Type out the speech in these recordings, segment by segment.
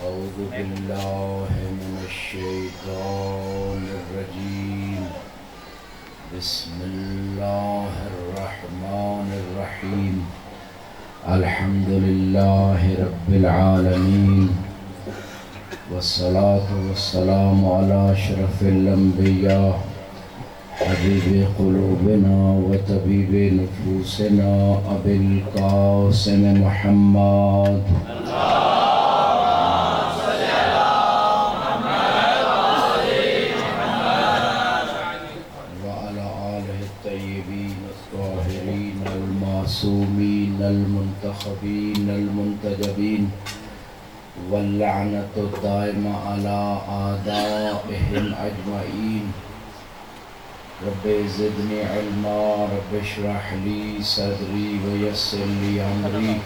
أعوذ بالله من الشيطان الرجيم. بسم الله الرحمن الرحيم. الحمد لله رب العالمين، والصلاة والسلام على أشرف الأنبياء حبيب قلوبنا وطبيب نفوسنا أبي القاسم محمد وعلى آله الطيبين الطاهرين المعصومين المنتخبين المنتجبين، واللعنة الدائمة على أعدائهم أجمعين. رب زدني علما، رب اشرح لي صدري ويسر لي أمري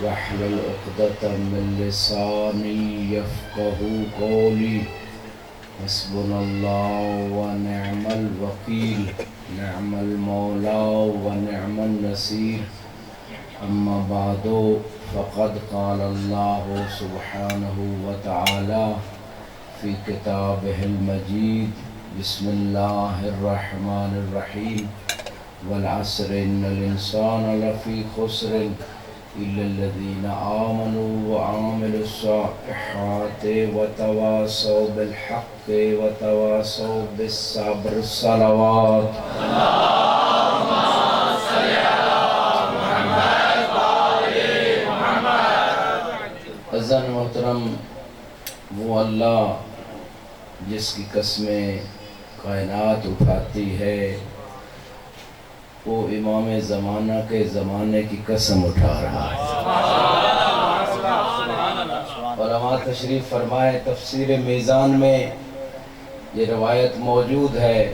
واحلل عقدة من لساني يفقهوا قولي. حسبنا الله ونعم الوكيل، نعم المولى ونعم النصير. أما بعد، فقد قال الله سبحانه وتعالى في كتابه المجيد: بسم الله الرحمن الرحيم. والعصر إن الإنسان لفي خسر إلا الذين آمنوا وعملوا الصالحات وتواصوا بالحق وتواصوا بالصبر. الصلوات. اللهم صل على محمد وآل محمد. عزیزان محترم، وہ اللہ جس کی قسمیں کائنات اٹھاتی ہے، وہ امام زمانہ کے زمانے کی قسم اٹھا رہا ہے۔ علماء تشریف فرمائے، تفسیر میزان میں یہ روایت موجود ہے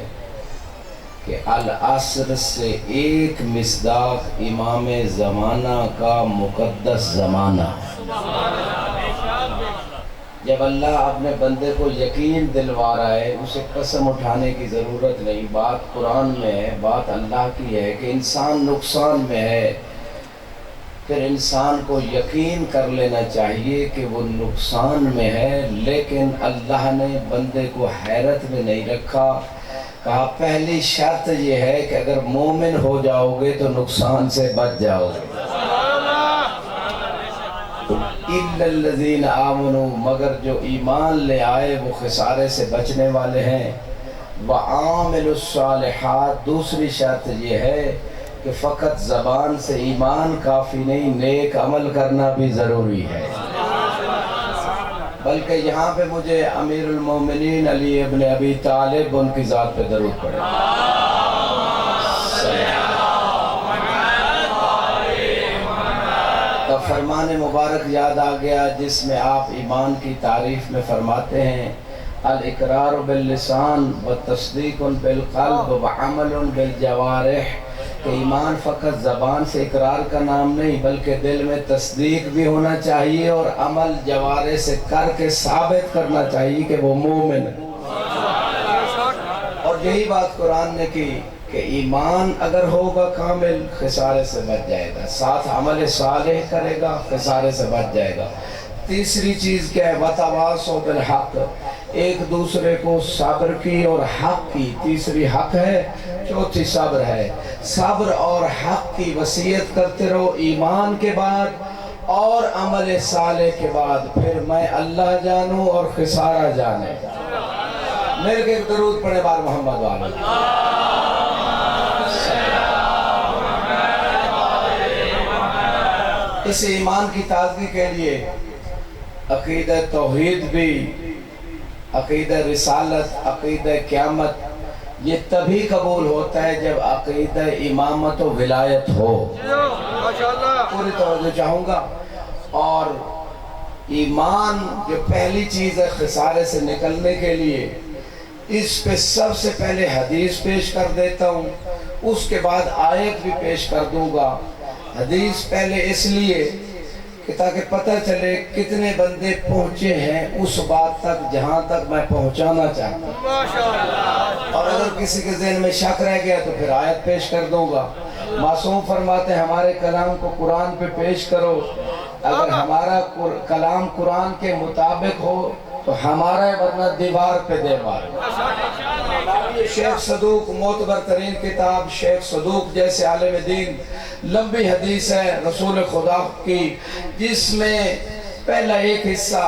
کہ العصر سے ایک مصداق امام زمانہ کا مقدس زمانہ ہے۔ جب اللہ اپنے بندے کو یقین دلوا رہا ہے، اسے قسم اٹھانے کی ضرورت نہیں۔ بات قرآن میں ہے، بات اللہ کی ہے کہ انسان نقصان میں ہے، پھر انسان کو یقین کر لینا چاہیے کہ وہ نقصان میں ہے، لیکن اللہ نے بندے کو حیرت میں نہیں رکھا۔ کہا پہلی شرط یہ ہے کہ اگر مومن ہو جاؤ گے تو نقصان سے بچ جاؤ گے۔ إِلَّا الَّذِينَ آمَنُوا، مگر جو ایمان لے آئے وہ خسارے سے بچنے والے ہیں۔ وَعَامِلُوا الصَّالِحَاتِ، دوسری شرط یہ ہے کہ فقط زبان سے ایمان کافی نہیں، نیک عمل کرنا بھی ضروری ہے۔ بلکہ یہاں پہ مجھے امیر المومنین علی ابن ابی طالب ان کی ذات پہ درود پڑھے۔ تب فرمان مبارک یاد آ گیا جس میں آپ ایمان کی تعریف میں فرماتے ہیں: الاقرار باللسان والتصدیق بالقلب وعمل بالجوارح، کہ ایمان فقط زبان سے اقرار کا نام نہیں بلکہ دل میں تصدیق بھی ہونا چاہیے اور عمل جوارح سے کر کے ثابت کرنا چاہیے کہ وہ مومن ہے۔ اور یہی بات قرآن نے کی کہ ایمان اگر ہوگا کامل، خسارے سے بچ جائے گا، ساتھ عمل صالح کرے گا، خسارے سے بچ جائے گا۔ تیسری چیز کیا ہے؟ وَتَوَاصَوْا بِالْحَقِّ، ایک دوسرے کو صبر کی اور حق کی۔ تیسری حق ہے، چوتھی صبر ہے۔ صبر اور حق کی وصیت کرتے رہو ایمان کے بعد اور عمل صالح کے بعد، پھر میں اللہ جانوں اور خسارہ جانے۔ مل کے ایک درود پڑھے بار محمد والے۔ اس ایمان کی تازگی کے لیے عقیدہ توحید بھی، عقیدہ رسالت، عقیدہ قیامت، یہ تبھی قبول ہوتا ہے جب عقیدہ امامت و ولایت ہو۔ پوری توجہ چاہوں گا۔ اور ایمان جو پہلی چیز ہے خسارے سے نکلنے کے لیے، اس پہ سب سے پہلے حدیث پیش کر دیتا ہوں، اس کے بعد آیت بھی پیش کر دوں گا۔ حدیث پہلے اس لیے کہ تاکہ پتہ چلے کتنے بندے پہنچے ہیں اس بات تک جہاں تک میں پہنچانا چاہتا ہوں۔ اور اگر کسی کے ذہن میں شک رہ گیا تو پھر آیت پیش کر دوں گا۔ معصوم فرماتے ہیں ہمارے کلام کو قرآن پہ پیش کرو، اگر ہمارا کلام قرآن کے مطابق ہو تو ہمارا ہے، ورنہ دیوار پہ دے مارے۔ یہ شیخ صدوق معتبر ترین کتاب، شیخ صدوق جیسے عالم دین، لمبی حدیث ہے رسول خدا کی، جس میں پہلا ایک حصہ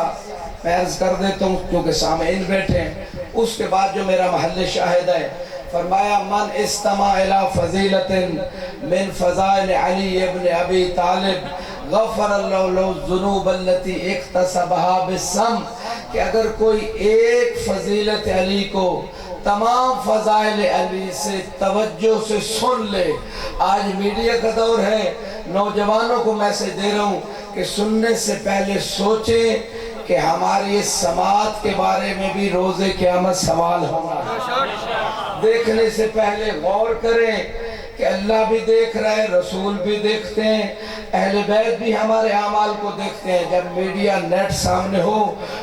میں عرض کر دیتا ہوں کیونکہ سامعین بیٹھے ہیں، اس کے بعد جو میرا محل شاہد ہے، فرمایا من استمع الى فضیلت من فضائل علی ابن ابی طالب غفر اللہ له الذنوب التي اکتسبها بالسم، کہ اگر کوئی ایک فضیلت علی کو تمام فضائل علی سے توجہ سے سن لے، آج میڈیا کا دور ہے، نوجوانوں کو میسج دے رہا ہوں کہ سننے سے پہلے سوچیں کہ ہماری اس سماعت کے بارے میں بھی روز قیامت سوال ہوگا۔ دیکھنے سے پہلے غور کریں کہ اللہ بھی دیکھ رہا ہے، رسول بھی دیکھتے ہیں، اہل بیت بھی ہمارے اعمال کو دیکھتے ہیں۔ جب میڈیا نیٹ سامنے ہو،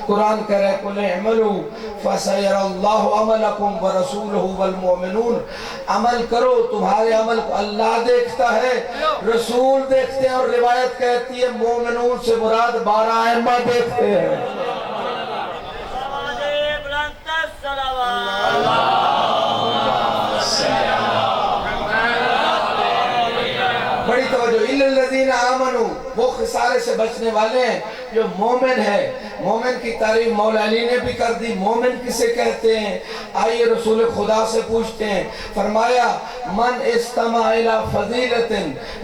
قرآن کہہ رہے قُلِ اعْمَلُوا فَسَيَرَى اللَّهُ عَمَلَكُمْ وَرَسُولُهُ وَالْمُؤْمِنُونَ، عمل کرو، تمہارے عمل کو اللہ دیکھتا ہے، رسول دیکھتے ہیں، اور روایت کہتی ہے مومنون سے مراد 12 ائمہ دیکھتے ہیں۔ بڑی توجہ، اِلَّا الَّذِينَ آمَنُوا، وہ خسارے سے بچنے والے ہیں جو مومن ہے۔ مومن کی تعریف مولا علی نے بھی کر دی۔ مومن کسے کہتے ہیں؟ آئیے رسول خدا سے پوچھتے ہیں۔ فرمایا من استمع الى فضیلت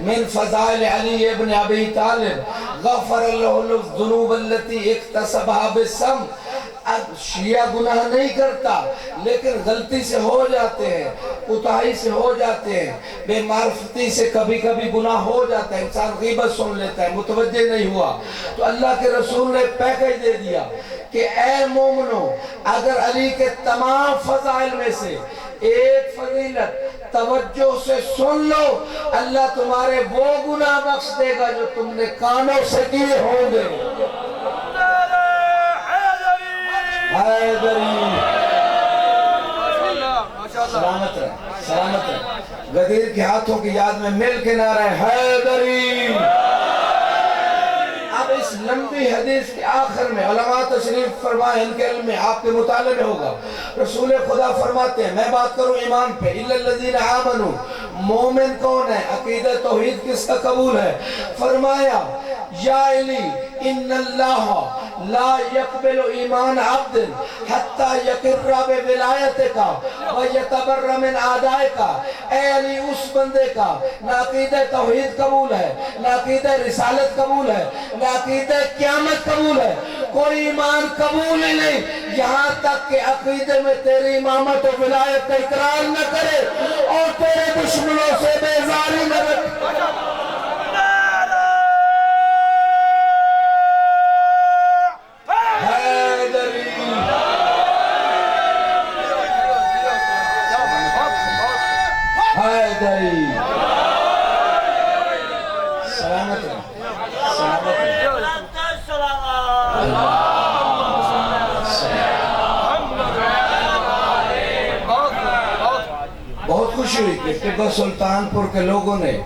من فضائل علی ابن ابی طالب غفر اللہ له الذنوب التي اکتسبها بالسم۔ اب شیعہ گناہ نہیں کرتا لیکن غلطی سے ہو جاتے ہیں، کوتاہی سے ہو جاتے ہیں، بے معرفتی سے کبھی کبھی گناہ ہو جاتا ہے، انسان غیبت سن لیتا ہے، متوجہ نہیں ہوا، تو اللہ کے رسول نے پیکج دے دیا کہ اے مومنو، اگر علی کے تمام فضائل میں سے ایک فضیلت توجہ سے سن لو، اللہ تمہارے وہ گناہ بخش دے گا جو تم نے کانوں سے کیے ہوں گے۔ حیدری سلامت رہے، سلامت رہے، غدیر کے ہاتھوں کی یاد میں مل کے نعرہ حیدری۔ اب اس لمبی حدیث کے آخر میں علماء تشریف فرمائے، ان کے علم میں آپ کے مطالعے میں ہوگا، رسول خدا فرماتے ہیں، میں بات کروں ایمان پہ، اِلَّا الَّذِينَ آمَنُوا، مومن کون ہے؟ عقیدہ توحید کس کا قبول ہے؟ فرمایا یا علی ان اللہ لا يقبل ایمان عبد حتی یقر بولایتک ویتبر من اعدائک۔ اے علی اس بندے کا نہ عقیدہ توحید قبول ہے، نہ عقیدہ رسالت قبول ہے، نہ عقیدہ قیامت قبول ہے، کوئی ایمان قبول ہی نہیں یہاں تک کہ عقیدے میں تیری امامت و ولایت کا اقرار نہ کرے اور تیرے دشمنوں سے بیزاری نہ رکھے۔ سلامت رہے، سلامت رہے۔ بہت خوشی ہوئی کہ ٹیپو سلطان پور کے لوگوں نے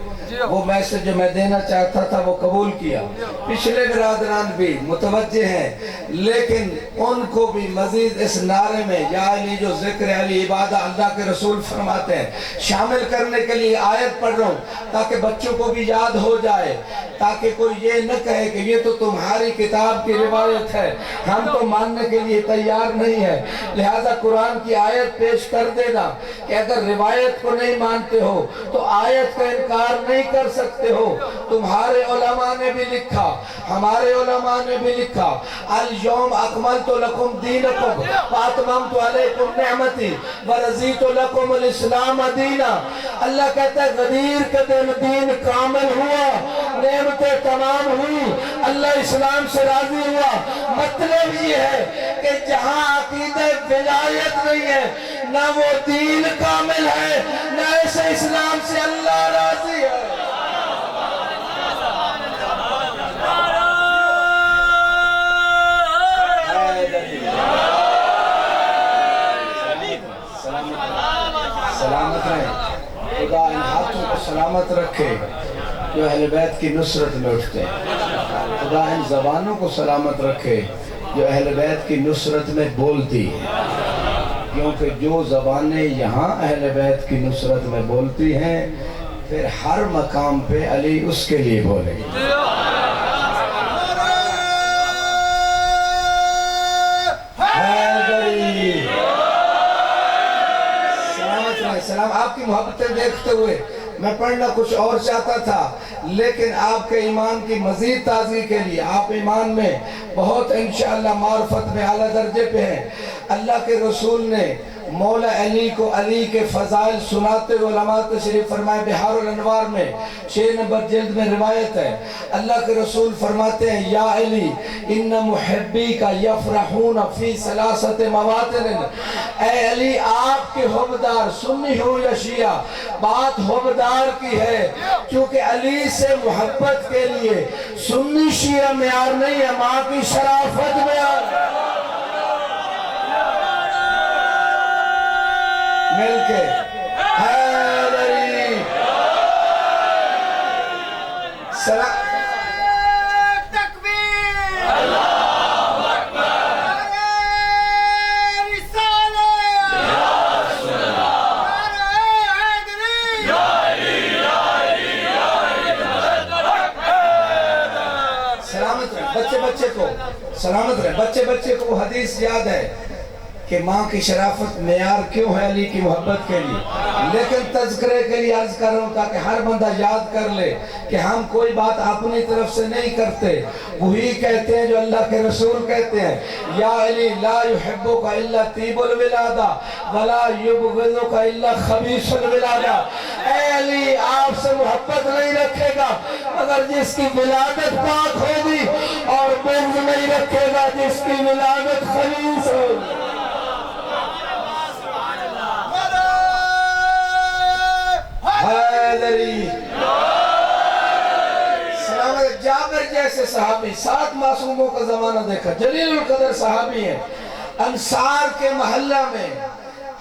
وہ میسج جو میں دینا چاہتا تھا وہ قبول کیا۔ پچھلے برادران بھی متوجہ ہیں لیکن ان کو بھی مزید اس نعرے میں یا علی جو ذکر علی عبادہ اللہ کے رسول فرماتے ہیں شامل کرنے کے لیے آیت پڑھ رہا ہوں تاکہ بچوں کو بھی یاد ہو جائے، تاکہ کوئی یہ نہ کہے کہ یہ تو تمہاری کتاب کی روایت ہے، ہم تو ماننے کے لیے تیار نہیں ہے۔ لہذا قرآن کی آیت پیش کر دینا کہ اگر روایت کو نہیں مانتے ہو تو آیت کا انکار نہیں کر سکتے ہو۔ تمہارے علماء نے بھی لکھا، ہمارے علماء نے بھی لکھا، الیوم اکملت لکم دینکم واتممت علیکم نعمتی ورضیت لکم الاسلام دینا۔ اللہ کہتا ہے غدیر کے دن دین کامل ہوا، نعمتیں تمام ہوئی، اللہ اسلام سے راضی ہوا۔ مطلب یہ ہے کہ جہاں عقیدہ ولایت نہیں ہے نہ وہ دین کامل ہے، نہ ایسے اسلام سے اللہ راضی ہے۔ سلامت رہے، خدا ان ہاتھوں کو سلامت رکھے جو اہل بیت کی نصرت میں اٹھتے ہیں۔ خدا ان زبانوں کو سلامت رکھے جو اہل بیت کی نصرت میں بولتی ہیں، کیونکہ جو زبانیں یہاں اہل بیت کی نصرت میں بولتی ہیں پھر ہر مقام پہ علی اس کے لیے بولے گی۔ سلام آپ کی محبتیں دیکھتے ہوئے میں پڑھنا کچھ اور چاہتا تھا، لیکن آپ کے ایمان کی مزید تازگی کے لیے، آپ ایمان میں بہت انشاءاللہ معرفت میں اعلیٰ درجے پہ ہیں۔ اللہ کے رسول نے مولا علی کو علی کے فضائل سناتے ہوئے علماء تشریف فرمائے بحار الانوار میں 6 نمبر جلد میں روایت ہے، اللہ کے رسول فرماتے ہیں یا علی ان محبی کا یفرحون فی ثلاثت مواطن، اے علی آپ کے حبدار سنی ہو یا شیعہ بات حبدار کی ہے، کیونکہ علی سے محبت کے لیے سنی شیعہ معیار نہیں ہے، ماں کی شرافت معیار ہے۔ مل کے حیدری سلام تکبیر اللہ اکبر رسالہ یا رسول اللہ حیدری یا علی یا علی یا علی سلامت رہے بچے کو سلامت رہے بچے کو وہ حدیث یاد ہے کہ ماں کی شرافت معیار کیوں ہے علی کی محبت کے لیے، لیکن تذکرے کے لیے عرض کر رہا ہوں تاکہ ہر بندہ یاد کر لے کہ ہم کوئی بات اپنی طرف سے نہیں کرتے، وہی کہتے ہیں جو اللہ کے رسول کہتے ہیں، یا علی لا یحبک الا طیب الولادہ ولا یبغضک الا خبیث الولادہ، اے علی آپ سے محبت نہیں رکھے گا مگر جس کی ولادت پاک ہوگی، اور بغض نہیں رکھے گا جس کی ولادت خبیث ہوگی۔ حیدری سلامت جابر جیسے صحابی 7 معصوموں کا زمانہ دیکھا، جلیل القدر صحابی ہیں، انصار کے محلہ میں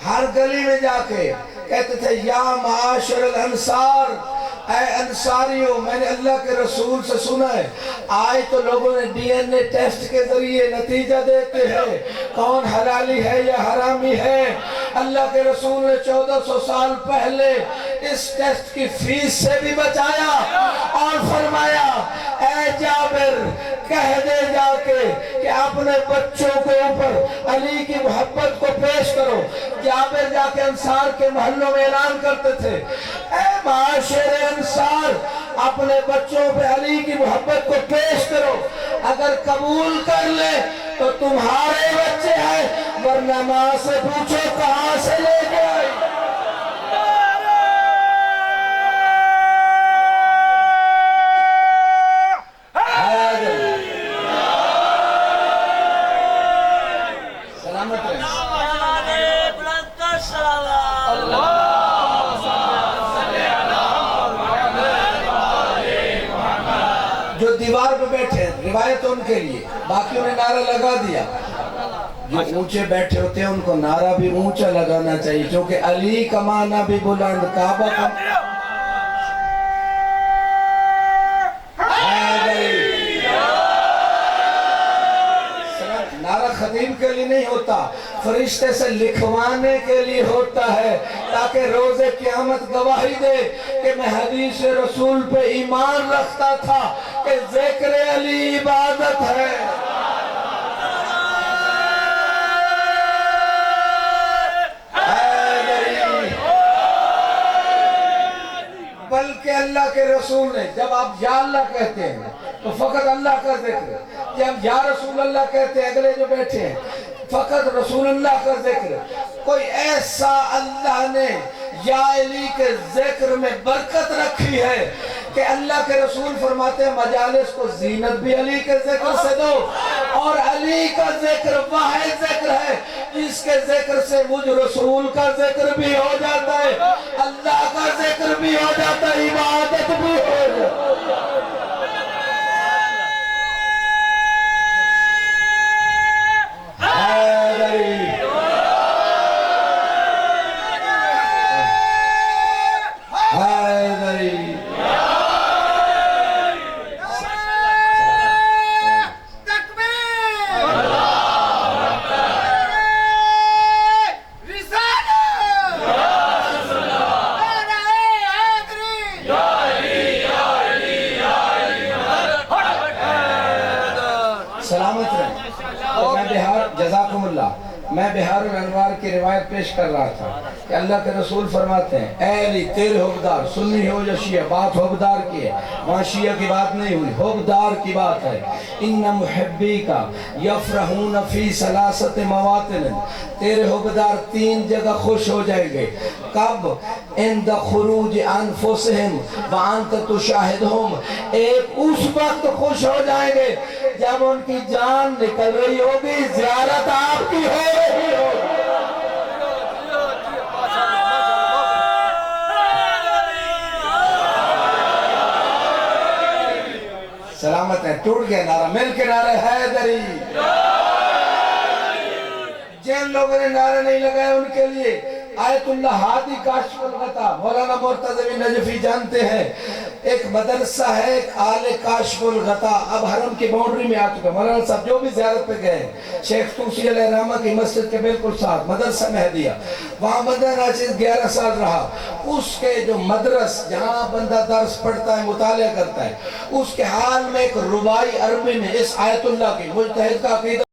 ہر گلی میں جا کے کہتے تھے یا معاشر الانصار، اے انصاریوں میں نے اللہ کے رسول سے سنا ہے آج تو لوگوں نے ڈی این اے ٹیسٹ کے ذریعے نتیجہ دیتے ہیں کون حلالی ہے یا حرامی ہے، اللہ کے رسول نے 1400 سال پہلے اس ٹیسٹ کی فیس سے بھی بچایا اور فرمایا اے جابر کہہ دے جا کے کہ اپنے بچوں کے اوپر علی کی محبت کو پیش کرو۔ جابر جا کے انصار کے محلوں میں اعلان کرتے تھے اے معاشر انصار اپنے بچوں پہ علی کی محبت کو پیش کرو، اگر قبول کر لے تو تمہارے بچے ہیں، ورنہ ماں سے پوچھو کہاں سے لے کے آئی۔ سلامت رہے جو دیوار پہ بیٹھے روایت ان کے لیے، باقیوں نے نعرہ لگا دیا، جو اونچے بیٹھے ہوتے ہیں ان کو نعرہ بھی اونچا لگانا چاہیے، کیونکہ علی کا معنی بھی بلند، کعبہ کا نعرہ خطیب کے لیے نہیں ہوتا، فرشتے سے لکھوانے کے لیے ہوتا ہے تاکہ روز قیامت گواہی دے کہ میں حدیث رسول پہ ایمان رکھتا تھا کہ ذکر علی عبادت ہے۔ بلکہ اللہ کے رسول نے جب آپ یا اللہ کہتے ہیں تو فقط اللہ کا ذکر، جب یا رسول اللہ کہتے ہیں اگلے جو بیٹھے ہیں فقط رسول اللہ کا ذکر، کوئی ایسا اللہ نے یا علی کے ذکر میں برکت رکھی ہے کہ اللہ کے رسول فرماتے ہیں مجالس کو زینت بھی علی کے ذکر سے دو، اور علی کا ذکر واحد ذکر ہے جس کے ذکر سے مجھ رسول کا ذکر بھی ہو جاتا ہے، اللہ کا ذکر بھی ہو جاتا ہے، عبادت بھی ہو جاتا ہے۔ سلامت رہیں. تو میں جزاکم اللہ، میں بہار الانوار کی روایت پیش کر رہا تھا کہ اللہ کے رسول فرماتے ہیں اے علی تیرے حقدار، سنی ہو یا شیعہ، بات حقدار کی ہے، وہاں شیعہ کی بات نہیں ہوئی، حقدار کی بات ہے. ان محبی کا یفرحون فی ثلاثت مواطن، تیرے حقدار 3 جگہ خوش ہو جائیں گے. کب؟ عند خروج انفسہم وانت تشاہدہم، ایک اس وقت خوش ہو جائیں گے جب ان کی جان نکل رہی ہوگی، زیارت آپ کی ہو رہی ہوگی. سلامت ہے. ٹوٹ گیا نعرہ، مل کے نعرہ حیدری. جن لوگوں نے نعرہ نہیں لگایا ان کے لیے آیت اللہ ہادی کاشف الغطا، مولانا مرتضوی نجفی جانتے ہیں، ایک مدرسہ ہے، ایک آل کاشف الغطا، اب حرم کی باؤنڈری میں آ چکا. مولانا صاحب جو بھی زیارت پہ گئے، شیخ توسی علیہ الرحمہ کی مسجد کے بالکل ساتھ مدرسہ مہدیہ، وہاں بندہ ناچیز 11 سال رہا. اس کے جو مدرس جہاں بندہ درس پڑھتا ہے، مطالعہ کرتا ہے، اس کے حال میں ایک ربائی عربی میں اس آیت اللہ کی مجتہد کا عقیدہ